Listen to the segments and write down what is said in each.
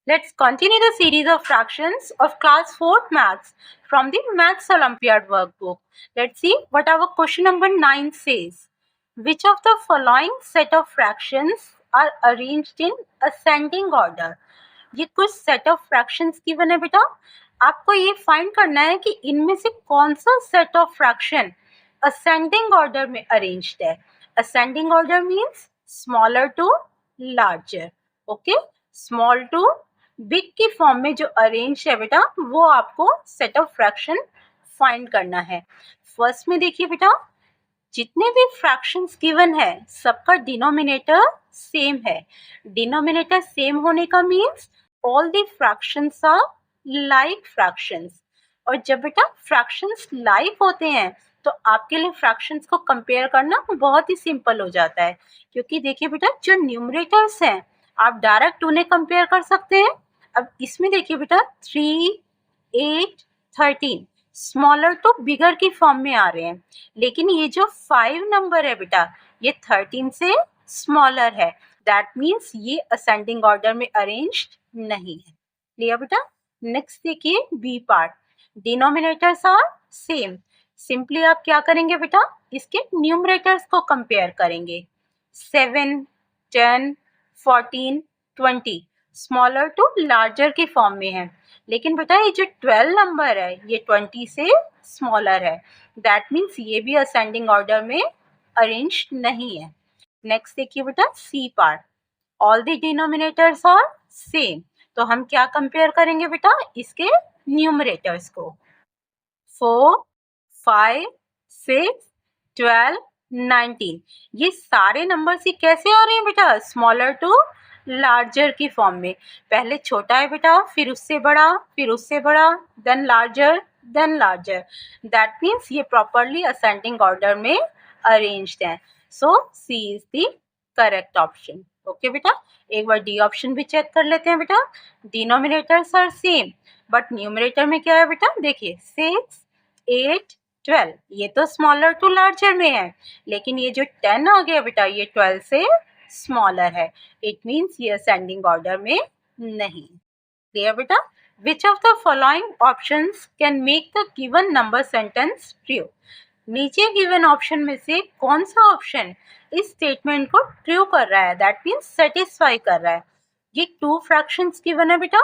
Let's continue the series of fractions of class 4th maths from the Maths Olympiad workbook. Let's see what our question number 9 says. Which of the following set of fractions are arranged in ascending order? ये कुछ set of fractions given है बेटा. आपको ये find करना है कि इनमें से कौन सा set of fraction ascending order में arranged है. Ascending order means smaller to larger. Okay, small to big की फॉर्म में जो अरेंज है बेटा वो आपको सेट ऑफ फ्रैक्शन फाइंड करना है. फर्स्ट में देखिए बेटा, जितने भी फ्रैक्शंस गिवन है सबका डिनोमिनेटर सेम है. डिनोमिनेटर सेम होने का means all the fractions are like fractions. और जब बेटा फ्रैक्शंस लाइक होते हैं तो आपके लिए फ्रैक्शंस को कंपेयर करना बहुत ही सिंपल हो जाता है, क्योंकि देखिए बेटा जो न्यूमरेटर्स हैं आप डायरेक्ट उन्हें कंपेयर कर सकते हैं. अब इसमें देखिए बेटा 3, 8, 13 स्मॉलर टू बिगर की फॉर्म में आ रहे हैं, लेकिन ये जो 5 नंबर है बेटा ये 13 से स्मॉलर है. दैट मीन्स ये असेंडिंग ऑर्डर में अरेंज्ड नहीं है. क्लियर बेटा. नेक्स्ट देखिए B part. Denominators are same. Simply आप क्या करेंगे बेटा, इसके न्यूमरेटर्स को कंपेयर करेंगे. 7, 10, 14, 20 स्मॉलर टू लार्जर की फॉर्म में है, लेकिन बेटा ये जो 12 नंबर है ये 20 से स्मॉलर है. दैट मीन्स ये भी असेंडिंग ऑर्डर में अरेंज नहीं है. नेक्स्ट देखिए बेटा C part. All the denominators are same. तो हम क्या कंपेयर करेंगे बेटा, इसके न्यूमरेटर्स को. 4, 5, 6, 12, 19 ये सारे नंबर्स ही कैसे आ रहे हैं बेटा, स्मॉलर टू लार्जर की फॉर्म में. पहले छोटा है बेटा, फिर उससे बड़ा, फिर उससे बड़ा, then larger, then larger. That means ये प्रॉपरली असेंडिंग ऑर्डर में अरेंज्ड है. So C is the correct option. Okay बेटा, एक बार डी ऑप्शन भी चेक कर लेते हैं बेटा. Denominators are same but numerator में क्या है बेटा, देखिए 6, 8, 12 ये तो स्मॉलर टू लार्जर में है, लेकिन ये जो 10 आ गया बेटा ये 12 से स्मॉलर है. इट मीन्स ये असेंडिंग ऑर्डर में नहीं. क्लियर बेटा. Which of the following options can make the given number sentence true. नीचे गिवन ऑप्शन में से कौन सा ऑप्शन इस स्टेटमेंट को ट्रू कर रहा है, दैट मीन्स सेटिस्फाई कर रहा है. ये 2 फ्रैक्शंस गिवन है बेटा.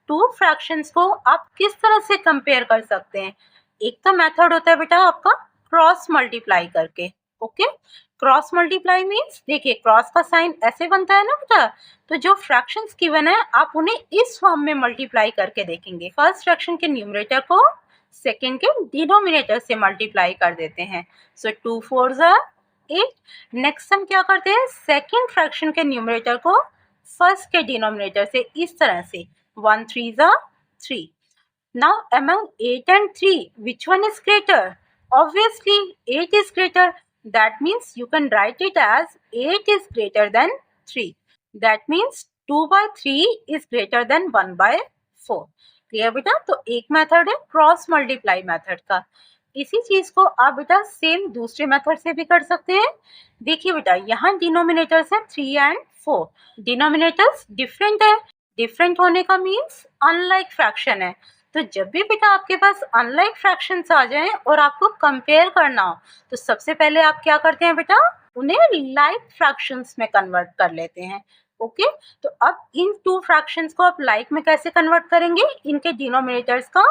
2 फ्रैक्शंस को आप किस तरह से कंपेयर कर सकते हैं. एक तो मेथड होता है बेटा आपका क्रॉस मल्टीप्लाई करके. ओके, क्रॉस मल्टीप्लाई मीन्स देखिए क्रॉस का साइन ऐसे बनता है ना बेटा, तो जो फ्रैक्शंस गिवन है आप उन्हें इस फॉर्म में मल्टीप्लाई करके देखेंगे. फर्स्ट फ्रैक्शन के न्यूमरेटर को सेकेंड के डिनोमिनेटर से मल्टीप्लाई कर देते हैं. सो 2 4s are 8. नेक्स्ट हम क्या करते हैं, सेकेंड फ्रैक्शन के न्यूमरेटर को फर्स्ट के डिनोमिनेटर से इस तरह से 1 3s are 3. Now among 8 and 3, which one is greater? Obviously 8 is greater. That means you can write it as 8 is greater than 3. That means 2 by 3 is greater than 1 by 4. Clear बेटा. तो एक method है cross multiply method का. इसी चीज को आप बेटा सेम दूसरे मेथड से भी कर सकते हैं. देखिए बेटा यहाँ डिनोमिनेटर्स हैं 3 and 4. डिनोमिनेटर्स डिफरेंट है. डिफरेंट होने का मीन्स अनलाइक फ्रैक्शन है. तो जब भी बेटा आपके पास अनलाइक फ्रैक्शंस आ जाएं और आपको कंपेयर करना हो तो सबसे पहले आप क्या करते हैं बेटा, उन्हें लाइक फ्रैक्शंस में कन्वर्ट कर लेते हैं. ओके, तो अब इन 2 फ्रैक्शंस को आप लाइक में कैसे कन्वर्ट करेंगे, इनके डिनोमिनेटर्स का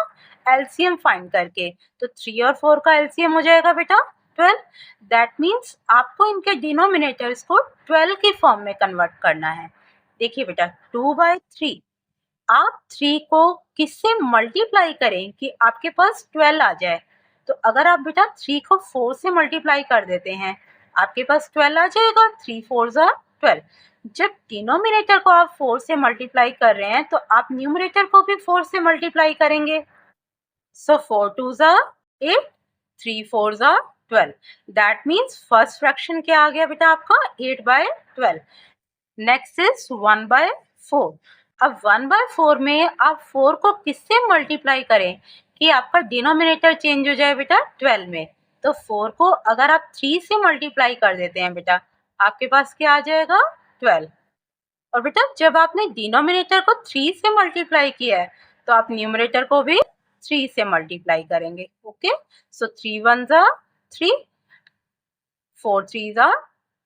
एलसीएम फाइंड करके. तो 3 और 4 का एलसीएम हो जाएगा बेटा 12. दैट मीन्स आपको इनके डिनोमिनेटर्स को 12 की फॉर्म में कन्वर्ट करना है. देखिए बेटा 2 by 3 आप 3 को किससे मल्टीप्लाई करें कि आपके पास 12 आ जाए. तो अगर आप बेटा 3 को 4 से मल्टीप्लाई कर देते हैं आपके पास 12 आ जाएगा. 3 4s are 12. जब डिनोमिनेटर को आप 4 से मल्टीप्लाई कर रहे हैं तो आप न्यूमरेटर को भी 4 से मल्टीप्लाई करेंगे. सो 4 2s are 8, 3 4s are 12. That means first fraction क्या आ गया बेटा आपका 8 by 12. Next is 1 by 4. अब 1 by 4 में आप 4 को किससे मल्टीप्लाई करें कि आपका डिनोमिनेटर चेंज हो जाए बेटा 12 में. तो 4 को अगर आप 3 से मल्टीप्लाई कर देते हैं बेटा आपके पास क्या आ जाएगा 12. और बेटा जब आपने डिनोमिनेटर को 3 से मल्टीप्लाई किया है तो आप न्यूमरेटर को भी 3 से मल्टीप्लाई करेंगे. Okay, so 3 1s are 3, 4 3s are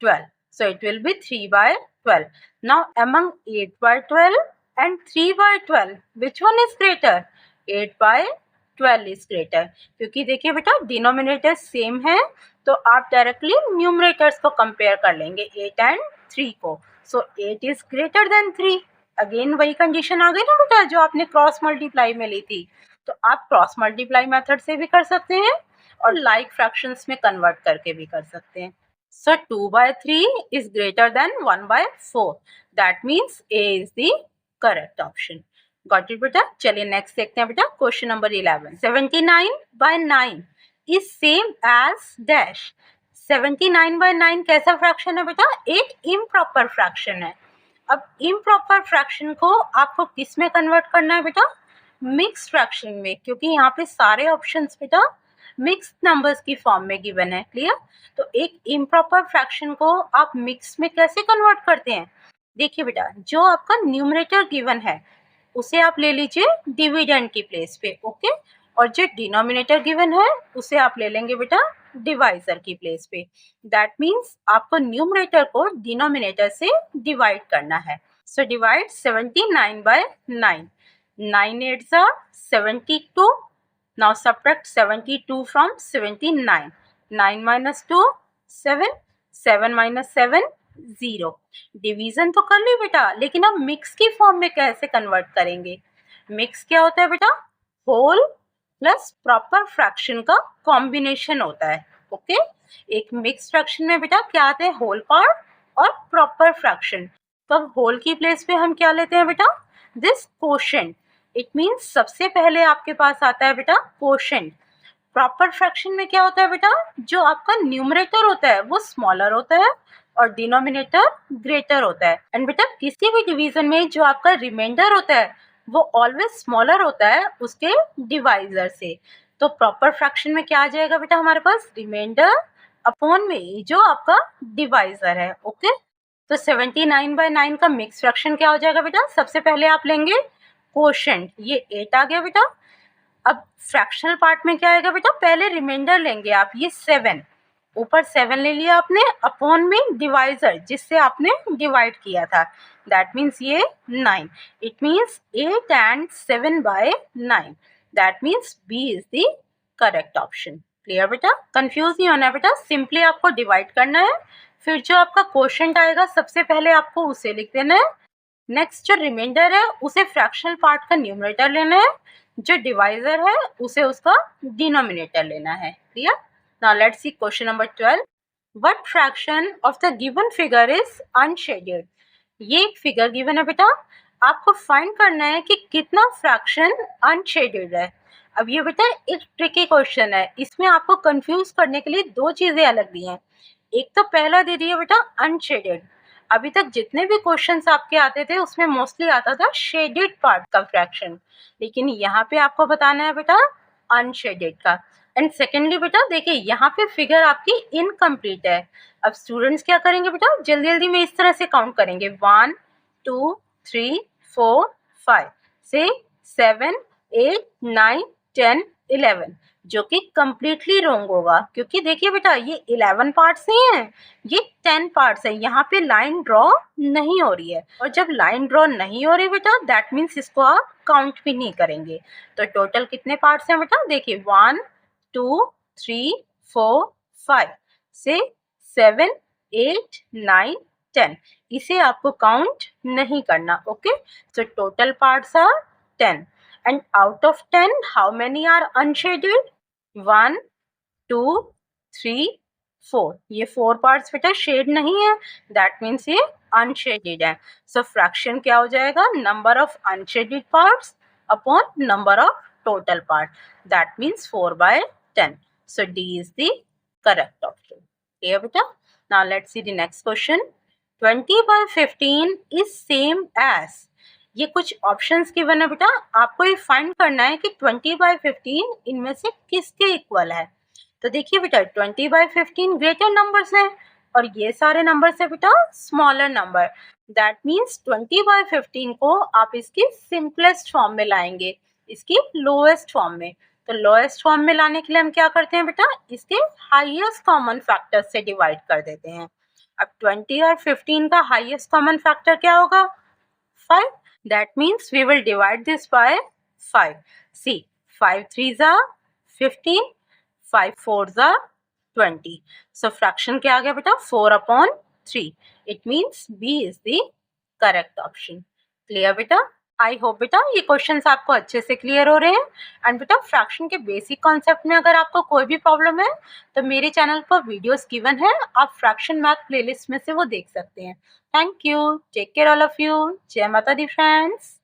12. So it will be 3 by 12. Now among 8 by 12 and 3 by 12, which one is greater? 8 by 12 is greater. क्योंकि देखिए बेटा डिनोमिनेटर सेम है तो आप डायरेक्टली न्यूमरेटर्स को कंपेयर कर लेंगे 8 एंड 3 को. सो 8 is greater than 3. अगेन वही कंडीशन आ गई ना बेटा जो आपने क्रॉस मल्टीप्लाई में ली थी. तो आप क्रॉस मल्टीप्लाई मेथड से भी कर सकते हैं और लाइक फ्रैक्शंस में कन्वर्ट करके भी कर सकते हैं. So 2 by 3 is greater than 1 by 4. That means A is the correct option. Got it बेटा? चलिए नेक्स्ट देखते हैं बेटा question number 11. 79 by 9 is same as dash. 79 by 9 कैसा फ्रैक्शन है बेटा? एक इम्प्रॉपर फ्रैक्शन है. अब इम्प्रॉपर फ्रैक्शन को आपको किस में कन्वर्ट करना है बेटा? मिक्स फ्रैक्शन में, क्योंकि यहाँ पे सारे ऑप्शंस बेटा मिक्स नंबर्स की फॉर्म में गिवन है. क्लियर? तो एक इम्प्रॉपर फ्रैक्शन को आप मिक्स में कैसे कन्वर्ट करते हैं? देखिए बेटा जो आपका न्यूमरेटर गिवन है उसे आप ले लीजिए डिविडेंड की प्लेस पे. ओके, और जो डिनोमिनेटर गिवन है उसे आप ले लेंगे बेटा डिवाइजर की प्लेस पे. दैट मीन्स आपको न्यूमरेटर को डिनोमिनेटर से डिवाइड करना है. So divide 79 by 9. 9 8s are 72. Now subtract 72 from 79. 9 minus 2 7. 7 minus 7 0. Division तो कर ली बेटा, लेकिन अब मिक्स की फॉर्म में कैसे कन्वर्ट करेंगे? मिक्स क्या होता है बेटा? होल प्लस प्रॉपर फ्रैक्शन का कॉम्बिनेशन होता है. ओके, एक मिक्स फ्रैक्शन में बेटा क्या आते हैं? होल पार्ट और प्रॉपर फ्रैक्शन. तो अब होल की प्लेस पे हम क्या लेते हैं बेटा? This quotient. इट मीन्स सबसे पहले आपके पास आता है बेटा कोशेंट. प्रॉपर फ्रैक्शन में क्या होता है बेटा? जो आपका न्यूमरेटर होता है वो स्मॉलर होता है और डिनोमिनेटर ग्रेटर होता है. एंड बेटा किसी भी डिवीजन में जो आपका रिमाइंडर होता है वो ऑलवेज स्मॉलर होता है उसके डिवाइजर से. तो प्रॉपर फ्रैक्शन में क्या आ जाएगा बेटा हमारे पास? रिमाइंडर अपॉन में जो आपका डिवाइजर है. ओके, तो 79 by 9 का मिक्स फ्रैक्शन क्या हो जाएगा बेटा? सबसे पहले आप लेंगे कोशेंट, ये 8 आ गया बेटा. अब फ्रैक्शनल पार्ट में क्या आएगा बेटा? पहले रिमाइंडर लेंगे आप, ये 7, ऊपर 7 ले लिया आपने, अपॉन में डिवाइजर जिससे आपने डिवाइड किया था. दैट मीन्स ये 9. It means 8 and 7 by 9. That means B is the correct option. Clear बेटा? कंफ्यूज नहीं होना बेटा, सिंपली आपको डिवाइड करना है, फिर जो आपका क्वोशंट आएगा सबसे पहले आपको उसे लिख देना है. नेक्स्ट जो रिमाइंडर है उसे फ्रैक्शनल पार्ट का न्यूमरेटर लेना है, जो डिवाइजर है उसे उसका डिनोमिनेटर लेना है. Clear? Now let's see question number 12. What fraction of the given figure is unshielded? ये एक फिगर गिवन है बेटा, आपको फाइंड करना है कि कितना फ्रैक्शन अनशेडेड है. अब ये बेटा एक ट्रिकी क्वेश्चन है, इसमें आपको कंफ्यूज करने के लिए दो चीजें अलग दी हैं. एक तो पहला दे दिया बेटा अनशेडेड. अभी तक जितने भी क्वेश्चंस आपके आते थे उसमें मोस्टली आता था शेडेड पार्ट का फ्रैक्शन, लेकिन यहाँ पे आपको बताना है बेटा अनशेडेड का. एंड सेकेंडली बेटा देखिए यहाँ पे फिगर आपकी इनकम्प्लीट है. अब स्टूडेंट्स क्या करेंगे बेटा? जल्दी जल्दी में इस तरह से काउंट करेंगे 1 2 3 4 5 6 7 8 9 10 11, जो कि कम्प्लीटली रॉन्ग होगा, क्योंकि देखिए बेटा ये 11 पार्ट्स नहीं है, ये 10 पार्ट्स है. यहाँ पे लाइन ड्रॉ नहीं हो रही है, और जब लाइन ड्रॉ नहीं हो रही बेटा दैट मीन्स इसको आप काउंट भी नहीं करेंगे. तो टोटल कितने पार्ट्स हैं बेटा? देखिए 1 2 3 4 5 6 7 8 9 10, इसे आपको काउंट नहीं करना. Okay, so total parts are 10. And out of 10, how many are unshaded? 1 2 3 4. ये 4 parts बेटा शेड नहीं है, that means ये unshaded है. So fraction क्या हो जाएगा? Number of unshaded parts upon number of total part. That means 4 by 10. So D is the correct option. Clear बेटा? Now let's see the next question. 20 by 15 is same as. ये कुछ options given है बेटा, आपको ये find करना है कि 20 by 15 इनमें से किसके इक्वल है. तो देखिए बेटा 20 by 15 ग्रेटर नंबर्स हैं और ये सारे नंबर से बेटा स्मॉलर नंबर, दैट मीन्स 20/15 को आप इसकी सिंपलेस्ट फॉर्म में लाएंगे, इसकी लोएस्ट फॉर्म में। तो लोएस्ट फॉर्म में लाने के लिए हम क्या करते हैं बेटा, इसके हाईएस्ट कॉमन फैक्टर से डिवाइड कर देते हैं। अब 20 और 15 का हाईएस्ट कॉमन फैक्टर क्या होगा, 5. That means we will divide this by 5. See, 5 3s are 15, 5 4s are 20. So fraction क्या आ गया बेटा, 4/3. It means B is the correct option. Clear बेटा? आई होप बेटा ये क्वेश्चंस आपको अच्छे से क्लियर हो रहे हैं। एंड बेटा फ्रैक्शन के बेसिक कॉन्सेप्ट में अगर आपको कोई भी प्रॉब्लम है तो मेरे चैनल पर वीडियोस गिवन है, आप फ्रैक्शन मैथ प्लेलिस्ट में से वो देख सकते हैं। Thank you, take care all of you, जय माता दी फ्रेंड्स।